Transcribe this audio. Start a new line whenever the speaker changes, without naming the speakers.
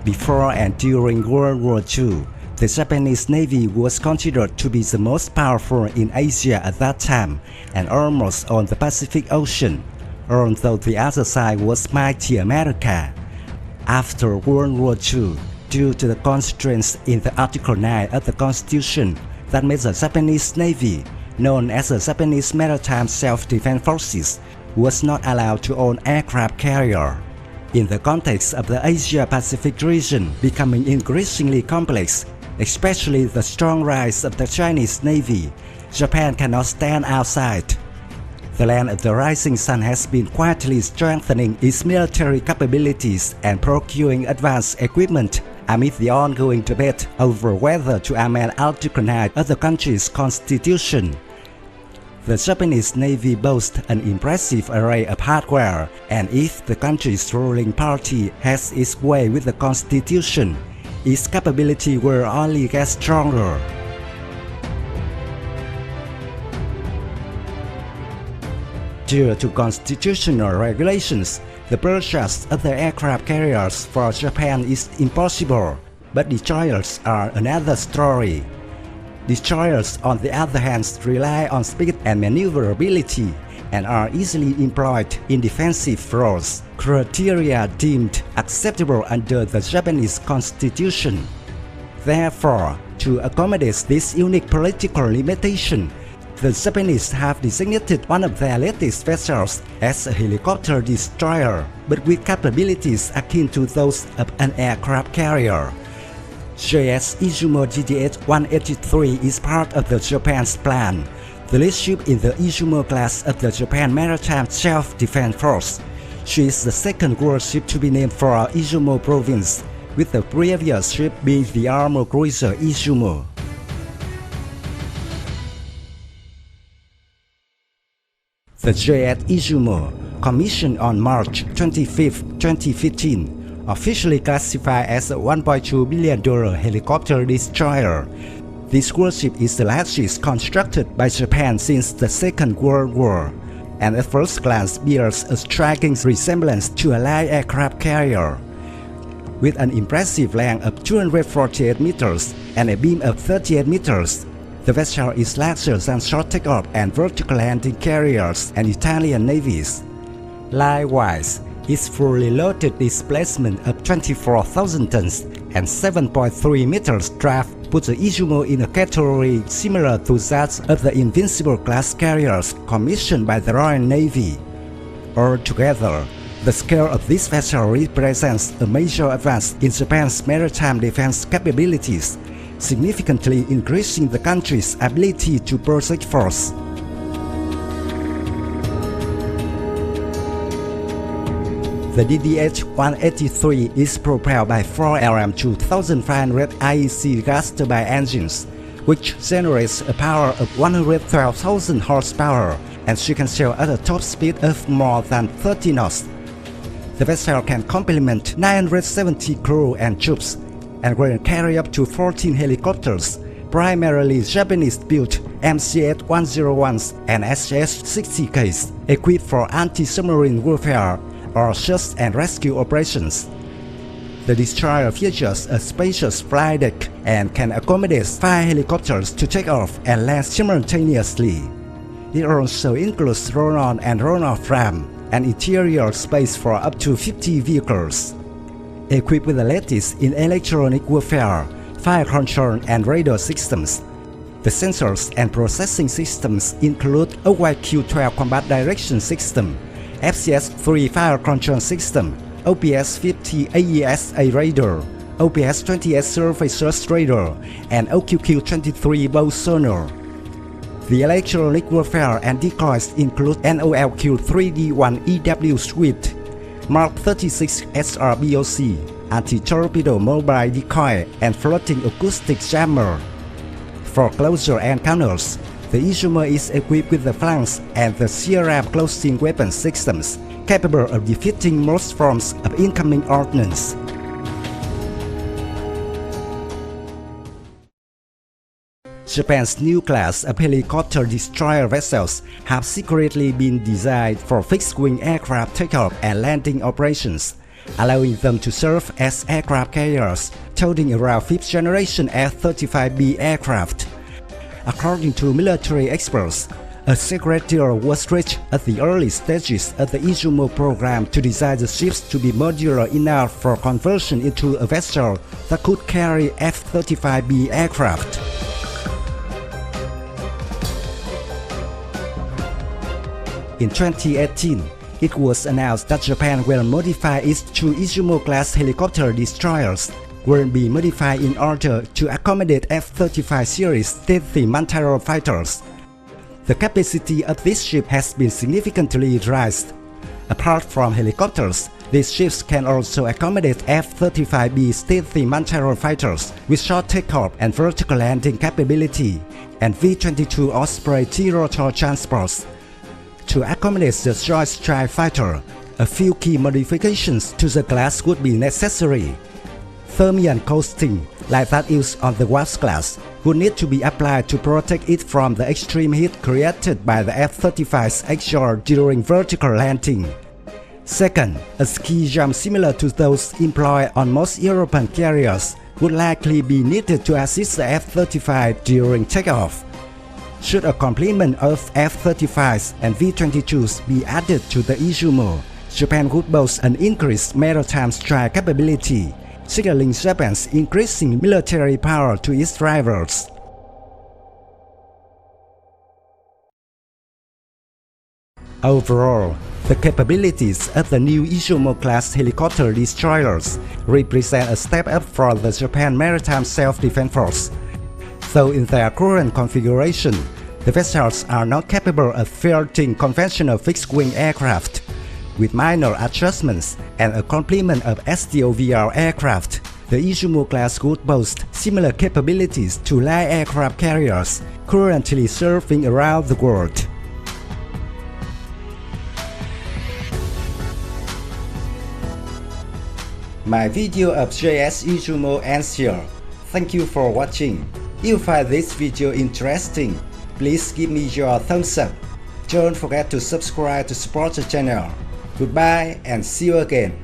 Before and during World War II, the Japanese Navy was considered to be the most powerful in Asia at that time and almost on the Pacific Ocean, although the other side was mighty America. After World War II, due to the constraints in the Article 9 of the Constitution that made the Japanese Navy, known as the Japanese Maritime Self-Defense Forces, was not allowed to own aircraft carrier. In the context of the Asia-Pacific region becoming increasingly complex, especially the strong rise of the Chinese Navy, Japan cannot stand outside. The Land of the Rising Sun has been quietly strengthening its military capabilities and procuring advanced equipment amid the ongoing debate over whether to amend Article 9 of the country's constitution. The Japanese Navy boasts an impressive array of hardware, and if the country's ruling party has its way with the constitution, its capability will only get stronger. Due to constitutional regulations, the purchase of the aircraft carriers for Japan is impossible, but destroyers are another story. Destroyers, on the other hand, rely on speed and maneuverability and are easily employed in defensive roles, criteria deemed acceptable under the Japanese constitution. Therefore, to accommodate this unique political limitation, the Japanese have designated one of their latest vessels as a helicopter destroyer, but with capabilities akin to those of an aircraft carrier. JS Izumo GTH-183 is part of the Japan's plan, the lead ship in the Izumo class of the Japan Maritime Self-Defense Force. She is the second world ship to be named for Izumo province, with the previous ship being the armor cruiser Izumo. The JS Izumo, commissioned on March 25, 2015, officially classified as a $1.2 billion helicopter destroyer. This warship is the largest constructed by Japan since the Second World War, and at first glance bears a striking resemblance to a light aircraft carrier. With an impressive length of 248 meters and a beam of 38 meters, the vessel is larger than short takeoff and vertical landing carriers and Italian navies. Likewise, its fully loaded displacement of 24,000 tons and 7.3 meters draft puts the Izumo in a category similar to that of the Invincible class carriers commissioned by the Royal Navy. Altogether, the scale of this vessel represents a major advance in Japan's maritime defense capabilities, significantly increasing the country's ability to protect force. The DDH-183 is propelled by 4 LM2500 IEC gas turbine engines, which generates a power of 112,000 horsepower, and she can sail at a top speed of more than 30 knots. The vessel can complement 970 crew and troops, and will carry up to 14 helicopters, primarily Japanese-built MCS-101s and SS-60Ks, equipped for anti-submarine warfare or search and rescue operations. The destroyer features a spacious flight deck and can accommodate 5 helicopters to take off and land simultaneously. It also includes roll-on and roll-off ramp and interior space for up to 50 vehicles. Equipped with the latest in electronic warfare, fire control and radar systems, the sensors and processing systems include a YQ-12 combat direction system, FCS-3 fire control system, OPS-50 AESA radar, OPS-20S surface search radar, and OQQ-23 bow sonar. The electronic warfare and decoys include NOLQ-3D1 EW suite, Mark 36 SRBOC, anti-torpedo mobile decoy, and floating acoustic jammer. For closer encounters, the Izumo is equipped with the flanks and the CRM closing weapon systems, capable of defeating most forms of incoming ordnance. Japan's new class of helicopter destroyer vessels have secretly been designed for fixed-wing aircraft takeoff and landing operations. allowing them to serve as aircraft carriers, toting around 5th generation F-35B aircraft. According to military experts, a secret deal was reached at the early stages of the Izumo program to design the ships to be modular enough for conversion into a vessel that could carry F-35B aircraft. In 2018, it was announced that Japan will modify its 2 Izumo-class helicopter destroyers will be modified in order to accommodate F-35 series stealthy Mantaro fighters. The capacity of this ship has been significantly raised. Apart from helicopters, these ships can also accommodate F-35B stealthy Mantaro fighters with short takeoff and vertical landing capability, and V-22 Osprey T-rotor transports. To accommodate the Joint Strike Fighter, a few key modifications to the class would be necessary. Thermion coating, like that used on the Wasp class, would need to be applied to protect it from the extreme heat created by the F-35's exhaust during vertical landing. Second, a ski jump similar to those employed on most European carriers would likely be needed to assist the F-35 during takeoff. Should a complement of F-35s and V-22s be added to the Izumo, Japan would boast an increased maritime strike capability, signaling Japan's increasing military power to its rivals. Overall, the capabilities of the new Izumo-class helicopter destroyers represent a step up for the Japan Maritime Self-Defense Force. Though in their current configuration, the vessels are not capable of fielding conventional fixed-wing aircraft. With minor adjustments and a complement of SDOVR aircraft, the Izumo class would boast similar capabilities to light aircraft carriers currently serving around the world. My video of JS Izumo ends here. Thank you for watching. If you find this video interesting, please give me your thumbs up. Don't forget to subscribe to support the channel. Goodbye and see you again.